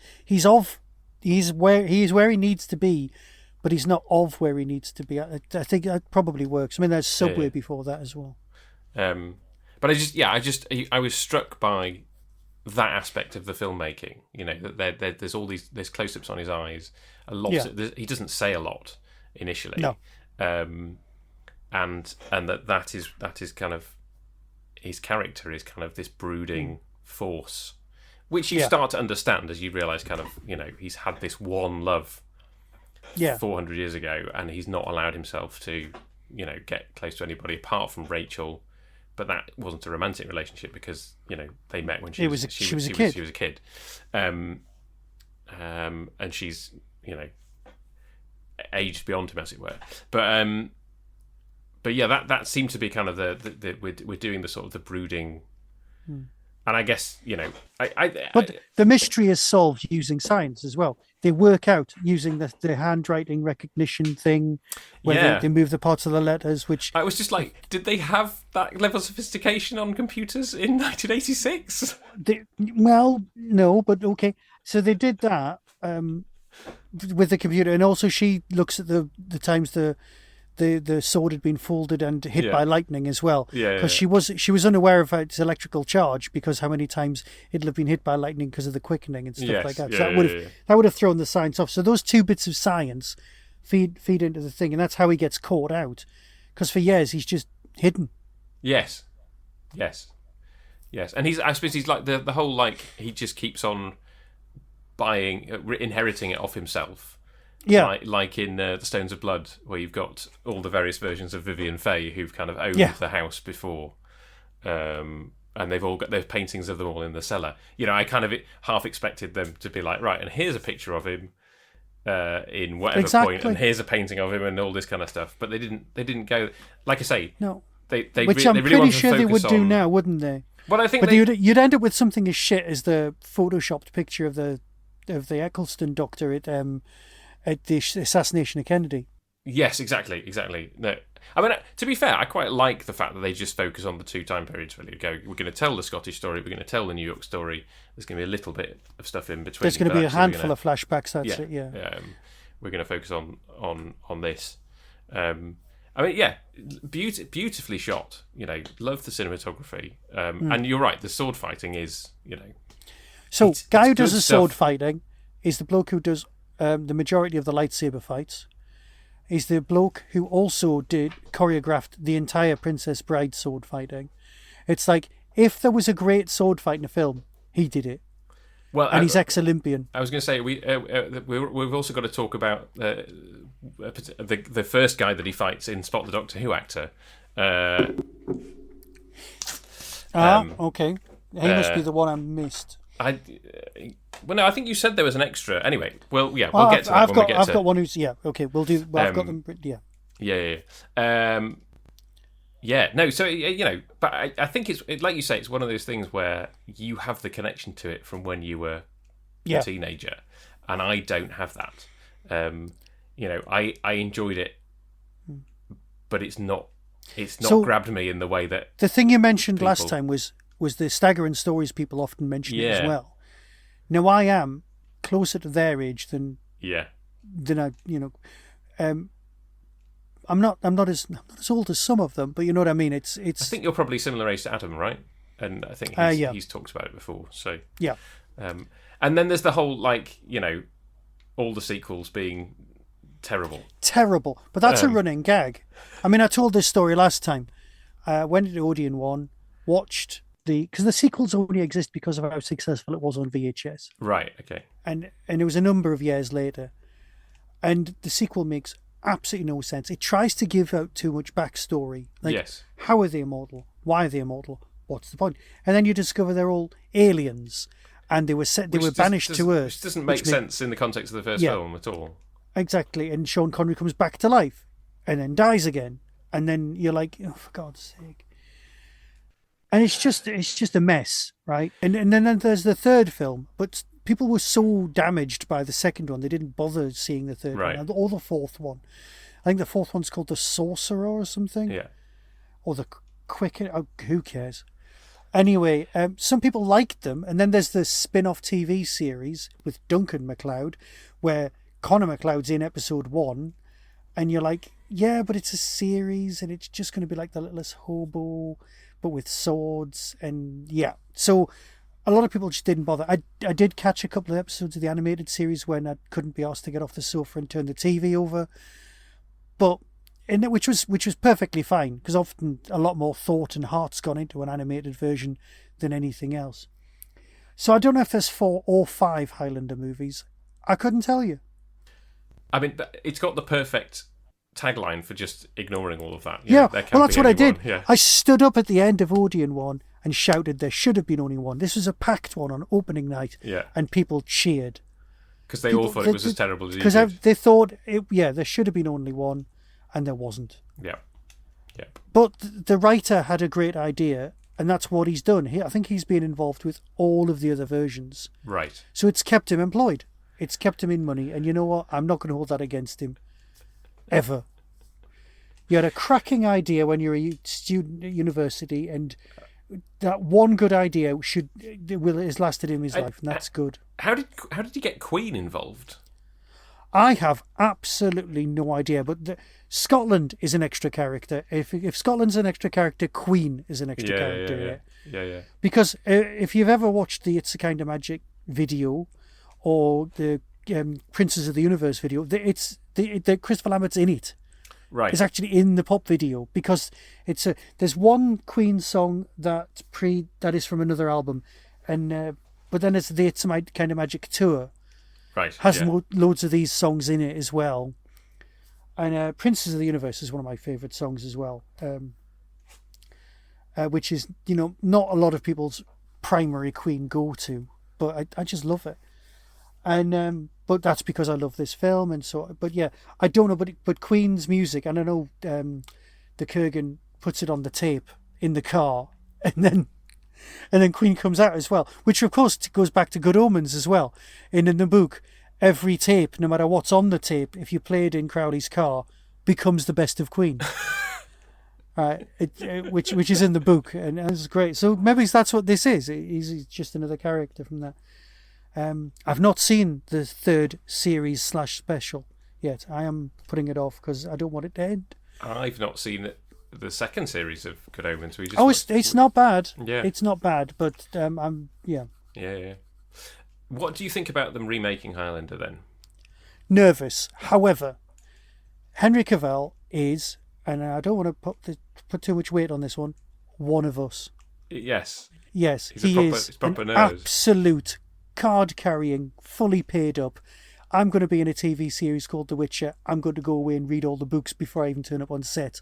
where he needs to be, but he's not of where he needs to be. I think that probably works. I mean, there's Subway before that as well. But I was struck by that aspect of the filmmaking. You know, that there's all there's close-ups on his eyes. He doesn't say a lot initially. No. And that is kind of his character is kind of this brooding force, which you start to understand as you realise kind of, you know, he's had this one love 400 years ago, and he's not allowed himself to, you know, get close to anybody apart from Rachel. But that wasn't a romantic relationship because, you know, they met when she was a kid. And she's, you know, aged beyond him, as it were. But yeah, that seemed to be kind of we're doing the sort of the brooding, and I guess, you know, but the mystery is solved using science as well. They work out using the handwriting recognition thing, where they move the parts of the letters. Which I was just like, did they have that level of sophistication on computers in 1986? Well, no, but okay. So they did that with the computer, and also she looks at the times the sword had been folded and hit by lightning as well. Because she was unaware of its electrical charge, because how many times it'd have been hit by lightning because of the quickening and stuff like that. So that would have thrown the science off. So those two bits of science feed into the thing, and that's how he gets caught out. Because for years he's just hidden. Yes. And I suppose he's like the whole, like, he just keeps on inheriting it off himself. Yeah, like in The Stones of Blood, where you've got all the various versions of Vivian Fay who've kind of owned the house before, and they've all got their paintings of them all in the cellar. You know, I kind of half expected them to be like, right, and here's a picture of him in whatever point, and here's a painting of him, and all this kind of stuff. But they didn't go, like I say, no. Which I'm really pretty sure they would do now, wouldn't they? Well, I think, but you'd end up with something as shit as the photoshopped picture of the Eccleston doctor at the assassination of Kennedy. Yes, exactly. No, I mean, to be fair, I quite like the fact that they just focus on the two time periods. Really, we're going to tell the Scottish story, we're going to tell the New York story. There's going to be a little bit of stuff in between. There's going to be a handful of flashbacks. That's it. Yeah. We're going to focus on this. I mean, yeah, beautifully shot. Love the cinematography. And you're right. The sword fighting is, So, guy who does the sword fighting is the bloke who does the majority of the lightsaber fights. He's the bloke who also choreographed the entire Princess Bride sword fighting. It's like, if there was a great sword fight in a film, he did it. Well, and he's ex-Olympian. I was going to say, we've also got to talk about the first guy that he fights in Spot the Doctor Who actor. Okay. He must be the one I missed. No, I think you said there was an extra. Anyway, we'll get to that when we get to... I've got one who's... Yeah, okay, we'll do... Well, I've got them... Yeah. Yeah. No, so, but I think it's... Like you say, it's one of those things where you have the connection to it from when you were a teenager, and I don't have that. I enjoyed it, but it's not grabbed me in the way that... The thing you mentioned last time was the staggering stories people often mention it as well. Now, I am closer to their age than I, I'm not as old as some of them, but you know what I mean. It's. I think you're probably similar age to Adam, right? And I think he's talked about it before. So yeah. And then there's the whole all the sequels being terrible, but that's a running gag. I mean, I told this story last time. Went to Odeon One, watched. Because the sequels only exist because of how successful it was on VHS. Right, okay. And it was a number of years later. And the sequel makes absolutely no sense. It tries to give out too much backstory. Yes. How are they immortal? Why are they immortal? What's the point? And then you discover they're all aliens. And they were banished to Earth. Which doesn't make sense in the context of the first film at all. Exactly. And Sean Connery comes back to life. And then dies again. And then you're like, oh, for God's sake. And it's just a mess, right? And then there's the third film, but people were so damaged by the second one they didn't bother seeing the third one or the fourth one. I think the fourth one's called The Sorcerer or something. Yeah. Or the Quicken. Oh, who cares? Anyway, some people liked them, and then there's the spin-off TV series with Duncan MacLeod, where Connor MacLeod's in episode 1, and you're like, yeah, but it's a series, and it's just going to be like The Littlest Hobo, but with swords, and yeah. So a lot of people just didn't bother. I did catch a couple of episodes of the animated series when I couldn't be asked to get off the sofa and turn the TV over, but which was perfectly fine, because often a lot more thought and heart's gone into an animated version than anything else. So I don't know if there's 4 or 5 Highlander movies. I couldn't tell you. I mean, it's got the perfect tagline for just ignoring all of that. Well, that's what I did. Yeah. I stood up at the end of Odeon One and shouted, there should have been only one. This was a packed one on opening night, and people cheered. Because they all thought it was as terrible as you did. Because they thought, there should have been only one, and there wasn't. Yeah. But the writer had a great idea, and that's what he's done. I think he's been involved with all of the other versions. Right. So it's kept him employed. It's kept him in money, and you know what? I'm not going to hold that against him. Ever. You had a cracking idea when you're a student at university, and that one good idea has lasted him his life, and that's good. How did you get Queen involved? I have absolutely no idea, but Scotland is an extra character. If Scotland's an extra character, Queen is an extra character. Yeah. Because if you've ever watched the It's a Kind of Magic video or the Princes of the Universe video, it's the Christopher Lambert's in it. Right. It's actually in the pop video, because there's one Queen song that is from another album, and but then it's the It's a Kind of Magic tour. Right. Has loads of these songs in it as well. And Princes of the Universe is one of my favourite songs as well, which is, not a lot of people's primary Queen go-to, but I just love it. And but that's because I love this film, and so. But yeah, I don't know, but Queen's music, and I know the Kurgan puts it on the tape in the car, and then Queen comes out as well, which of course goes back to Good Omens as well. In the book, every tape, no matter what's on the tape, if you play it in Crowley's car, becomes the best of Queen. right? Which is in the book, and it's great. So maybe that's what this is. He's just another character from that. I've not seen the third series / special yet. I am putting it off because I don't want it to end. I've not seen the second series of Good Omens. It's not bad. Yeah, it's not bad, but yeah. What do you think about them remaking Highlander then? Nervous. However, Henry Cavill is, and I don't want to put too much weight on this one of us. Yes. Yes, He's he is proper an nerd. Absolute card-carrying, fully paid up. I'm going to be in a TV series called The Witcher. I'm going to go away and read all the books before I even turn up on set.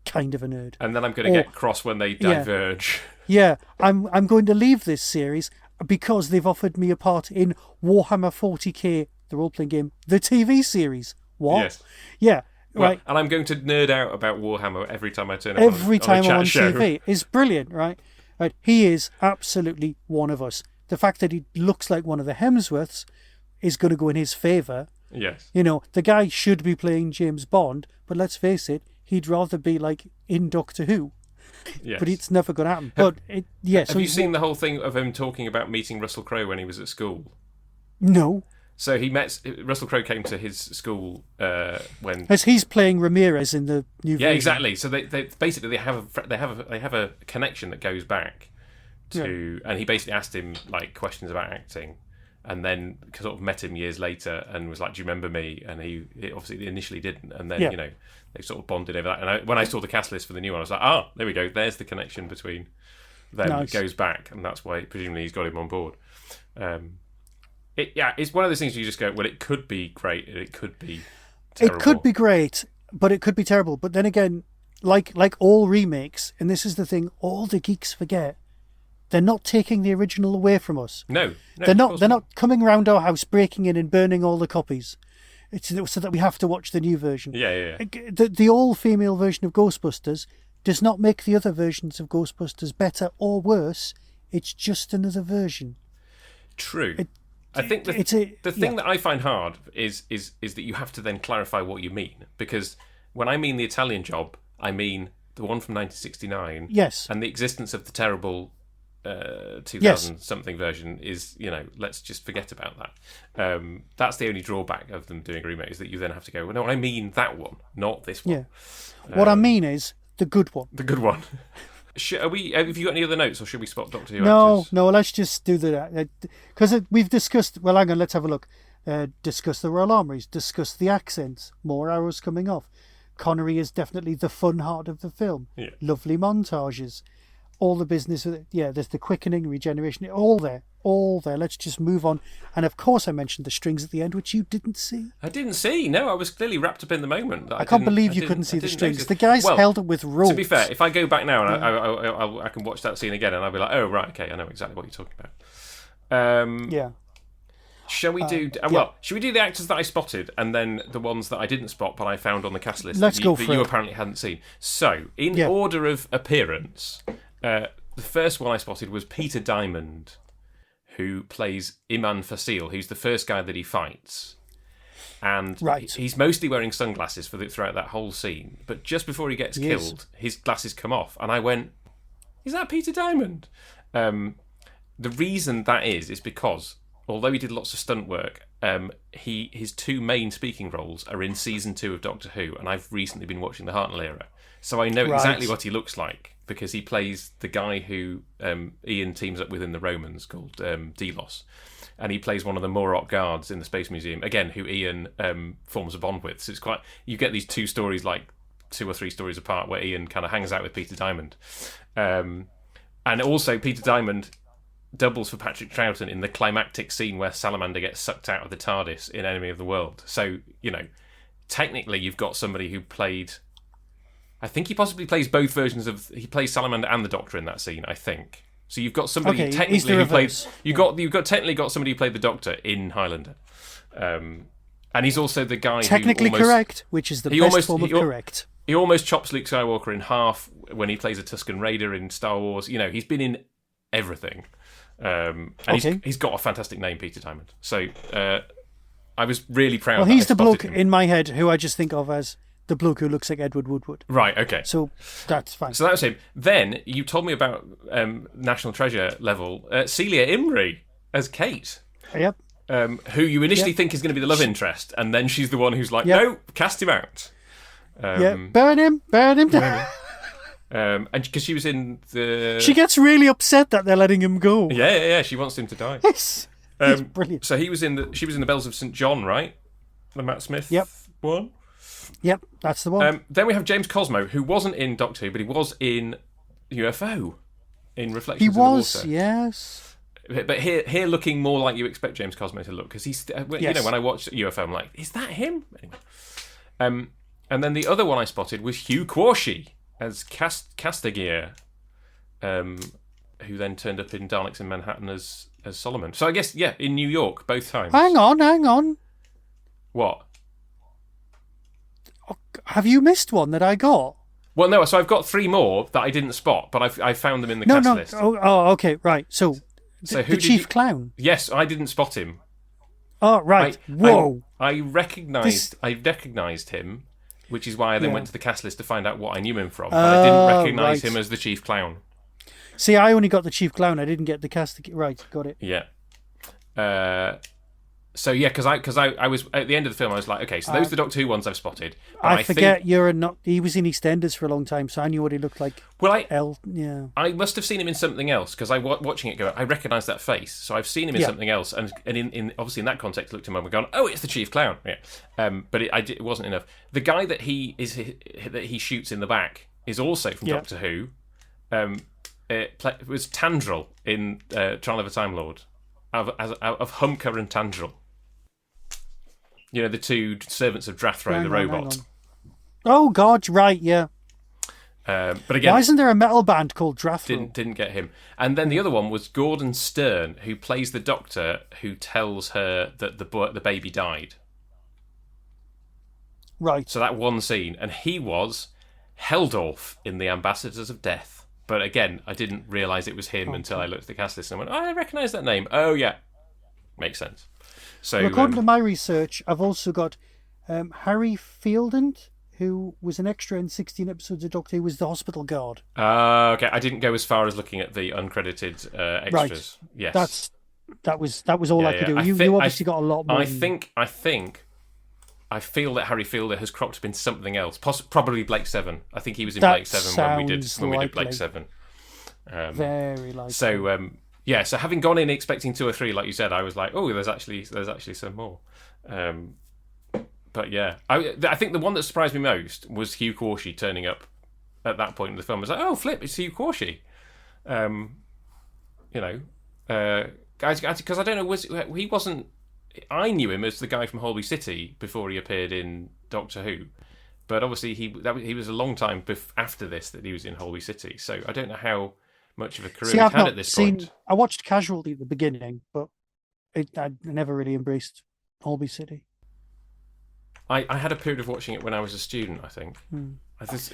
Kind of a nerd. And then I'm going to get cross when they diverge. Yeah, I'm going to leave this series because they've offered me a part in Warhammer 40k, the role-playing game, the TV series. What? Yes. Yeah. Well, right. And I'm going to nerd out about Warhammer every time I turn up Every time on I'm a on chat show. TV. It's brilliant, right? Right. He is absolutely one of us. The fact that he looks like one of the Hemsworths is going to go in his favour. Yes. You know, the guy should be playing James Bond, but let's face it, he'd rather be like in Doctor Who. Yes. But it's never going to happen. Have you seen the whole thing of him talking about meeting Russell Crowe when he was at school? No. So Russell Crowe came to his school when, as he's playing Ramirez in the new version. exactly. So they basically have a connection that goes back to, and he basically asked him like questions about acting, and then sort of met him years later and was like, "Do you remember me?" And he obviously initially didn't, and then they sort of bonded over that. And when I saw the cast list for the new one, I was like, there we go. There's the connection between them. Nice. It goes back, and that's why presumably he's got him on board. It's one of those things you just go, well, it could be great, and it could be terrible. It could be great, but it could be terrible. But then again, like all remakes, and this is the thing, all the geeks forget, they're not taking the original away from us. No, they're not. They're not coming around our house, breaking in and burning all the copies. It's so that we have to watch the new version. Yeah. The all-female version of Ghostbusters does not make the other versions of Ghostbusters better or worse. It's just another version. True. I think the thing that I find hard is that you have to then clarify what you mean, because when I mean the Italian Job, I mean the one from 1969. Yes. And the existence of the terrible 2000-something version is, let's just forget about that. That's the only drawback of them doing a remake, is that you then have to go, well, no, I mean that one, not this one. Yeah. What I mean is the good one. The good one. Have you got any other notes, or should we spot Doctor Who actors? No, let's just do that. Because we've discussed, well, hang on, let's have a look. Discuss the Royal Armouries, discuss the accents, more arrows coming off. Connery is definitely the fun heart of the film. Yeah. Lovely montages. All the business with it. Yeah, there's the quickening, regeneration, all there. Let's just move on. And of course I mentioned the strings at the end, which you didn't see. I didn't see. No, I was clearly wrapped up in the moment. I can't believe you couldn't see the strings. Notice. The guys held it with ropes. To be fair, if I go back now and I can watch that scene again, and I'll be like, oh, right, okay, I know exactly what you're talking about. Yeah. Shall we do... should we do the actors that I spotted and then the ones that I didn't spot but I found on the cast list that you apparently hadn't seen? So, in order of appearance, the first one I spotted was Peter Diamond, who plays Iman Fasil, who's the first guy that he fights. And he's mostly wearing sunglasses throughout that whole scene. But just before he gets killed, his glasses come off. And I went, is that Peter Diamond? The reason that is because... although he did lots of stunt work, his two main speaking roles are in season 2 of Doctor Who, and I've recently been watching the Hartnell era, so I know exactly what he looks like, because he plays the guy who Ian teams up with in the Romans, called Delos, and he plays one of the Morok guards in the Space Museum, again, who Ian forms a bond with. So it's quite, you get these two stories, like 2 or 3 stories apart, where Ian kind of hangs out with Peter Diamond, and also Peter Diamond doubles for Patrick Troughton in the climactic scene where Salamander gets sucked out of the TARDIS in Enemy of the World. So, technically you've got somebody who played... I think he possibly plays both versions of... He plays Salamander and the Doctor in that scene, I think. So you've got somebody technically who played... You've got technically got somebody who played the Doctor in Highlander. And he's also the guy technically who almost, correct, which is the best form of correct. He almost chops Luke Skywalker in half when he plays a Tusken Raider in Star Wars. He's been in everything. And he's got a fantastic name, Peter Diamond. So I was really proud. Well, he's the bloke in my head who I just think of as the bloke who looks like Edward Woodward. Right, okay. So that's fine. So that was him. Then you told me about National Treasure level Celia Imrie as Kate. Yep. Who you initially think is going to be the love interest, and then she's the one who's like, Yep. no, cast him out. Burn him down. And because she was in the... She gets really upset that they're letting him go. Yeah, she wants him to die. It's brilliant. So she was in the Bells of St. John, right? The Matt Smith one? Yep, that's the one. Then we have James Cosmo, who wasn't in Doctor Who, but he was in UFO, in Reflections in the Water. Yes. But here looking more like you expect James Cosmo to look, because he's, you know, when I watched UFO, I'm like, is that him? Anyway. And then the other one I spotted was Hugh Quarshie as Castagear, who then turned up in Daleks in Manhattan as Solomon. So I guess, in New York, both times. Hang on. What? Have you missed one that I got? Well, no, so I've got 3 more that I didn't spot, but I found them in the cast list. Oh, okay, right. So who the Chief Clown. Yes, I didn't spot him. Oh, right. Whoa. I recognised him, which is why I then went to the cast list to find out what I knew him from. But I didn't recognise him as the Chief Clown. See, I only got the Chief Clown. I didn't get the cast. Right, got it. Yeah. So because I was at the end of the film, I was like, okay, so those are the Doctor Who ones I've spotted. I forget he was in EastEnders for a long time, so I knew what he looked like. Well, I must have seen him in something else, because watching it go, I recognised that face, so I've seen him in something else, and in obviously in that context, looked at him and gone, oh, it's the Chief Clown. Yeah. But it wasn't enough. The guy that he shoots in the back is also from Doctor Who. It was Tandrel in Trial of a Time Lord, of Humker and Tandrel. You know, the 2 servants of Drathro, the robot. Oh, God, right, yeah. But again, why isn't there a metal band called Drathro? Didn't get him. And then the other one was Gordon Stern, who plays the doctor who tells her that the baby died. Right. So that one scene. And he was Heldorf in The Ambassadors of Death. But again, I didn't realise it was him until I looked at the cast list and went, I recognise that name. Oh, yeah. Makes sense. So, well, according to my research, I've also got Harry Fielding, who was an extra in 16 episodes of Doctor Who, was the hospital guard. Okay, I didn't go as far as looking at the uncredited extras. Right. Yes, that was all I could do. You obviously got a lot more. I feel that Harry Fielder has cropped up in something else. Probably Blake 7. I think he was in Blake 7 when we did Blake 7. Very likely. So. So having gone in expecting 2 or 3, like you said, I was like, oh, there's actually some more. But yeah, I think the one that surprised me most was Hugh Quarshie turning up at that point in the film. I was like, oh, flip, it's Hugh Quarshie. Because I don't know, he wasn't... I knew him as the guy from Holby City before he appeared in Doctor Who. But obviously he was a long time after this that he was in Holby City. So I don't know how much of a career he's had at this point. I watched Casualty at the beginning, but I never really embraced Holby City. I had a period of watching it when I was a student, I think. It's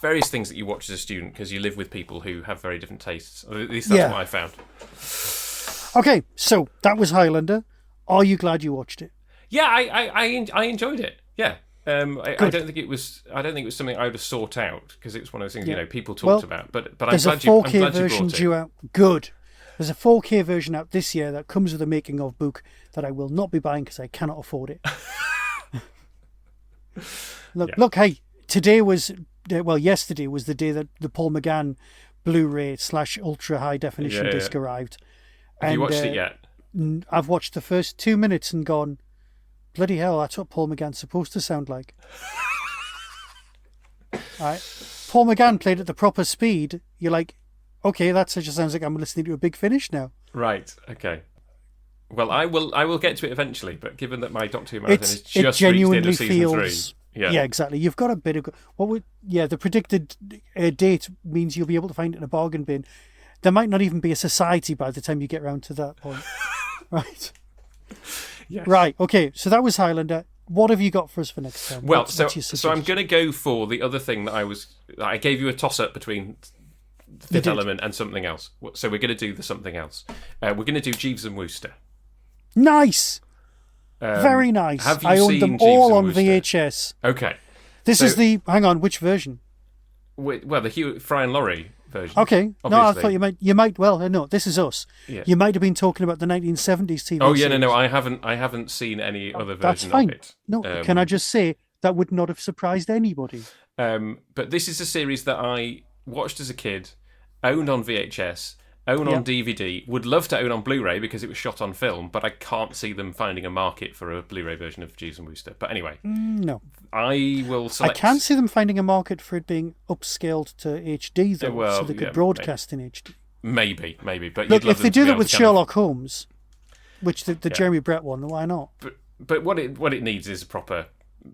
various things that you watch as a student because you live with people who have very different tastes. Or at least that's what I found. Okay, so that was Highlander. Are you glad you watched it? Yeah, I enjoyed it. Yeah. I don't think it was something I would have sought out because it was one of those things people talked about. But there's I'm a 4K glad version due out. Good. There's a 4K version out this year that comes with a making of book that I will not be buying because I cannot afford it. Look. Hey, yesterday was the day that the Paul McGann Blu-ray / ultra high definition disc arrived. Have you watched it yet? I've watched the first 2 minutes and gone, bloody hell, that's what Paul McGann's supposed to sound like. Right. Paul McGann played at the proper speed. You're like, okay, that just sounds like I'm listening to a Big Finish now. Right. Okay. Well, I will get to it eventually, but given that my Doctor Who marathon is just reached the end of season 3, yeah, exactly. You've got a bit of the predicted date means you'll be able to find it in a bargain bin. There might not even be a society by the time you get round to that point. Right. Yes. Right. Okay. So that was Highlander. What have you got for us for next time? Well, so I'm going to go for the other thing that I gave you a toss up between Fifth Element and something else. So we're going to do the something else. We're going to do Jeeves and Wooster. Nice. Very nice. Have you I owned seen them Jeeves all and on Wooster? VHS. Okay. This is the... Hang on, which version? Well, the Hugh Fry and Laurie version. Okay. Obviously. No, I thought you might... Well, no, this is us. Yeah. You might have been talking about the 1970s TV Oh, yeah, series. no, I haven't seen any other That's version fine. of it. No, can I just say, that would not have surprised anybody. But this is a series that I watched as a kid, owned on VHS, own on DVD, would love to own on Blu-ray because it was shot on film, but I can't see them finding a market for a Blu-ray version of Jeeves and Wooster. But anyway, no, I will select... I can see them finding a market for it being upscaled to HD, though, well, so they could broadcast in HD. Maybe. But Look, you'd love if they them to do be that able with to kind of- Sherlock Holmes, which the Jeremy Brett one, why not? But what it needs is a proper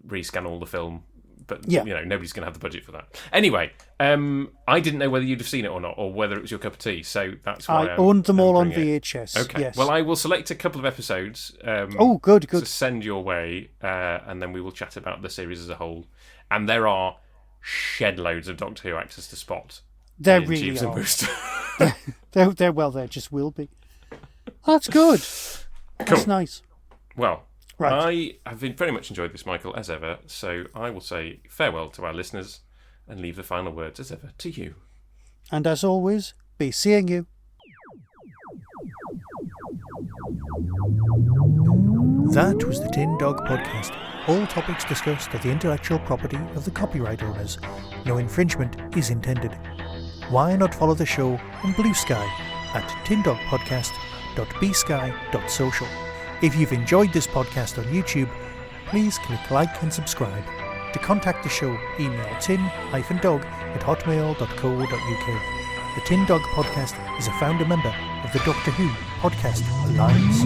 rescan all the film. But nobody's going to have the budget for that. Anyway, I didn't know whether you'd have seen it or not, or whether it was your cup of tea. So that's why I owned them all on bringing it. VHS. Okay. Yes. Well, I will select a couple of episodes. Good. To send your way, and then we will chat about the series as a whole. And there are shed loads of Doctor Who actors to spot. There in really Jeeves and are. Wooster. There just will be. That's good. Cool. That's nice. Well. Right. I have very much enjoyed this, Michael, as ever, so I will say farewell to our listeners and leave the final words, as ever, to you. And as always, be seeing you. That was the Tin Dog Podcast. All topics discussed are the intellectual property of the copyright owners. No infringement is intended. Why not follow the show on Blue Sky at tindogpodcast.bsky.social. If you've enjoyed this podcast on YouTube, please click like and subscribe. To contact the show, email tin-dog@hotmail.co.uk. The Tin Dog Podcast is a founder member of the Doctor Who Podcast Alliance.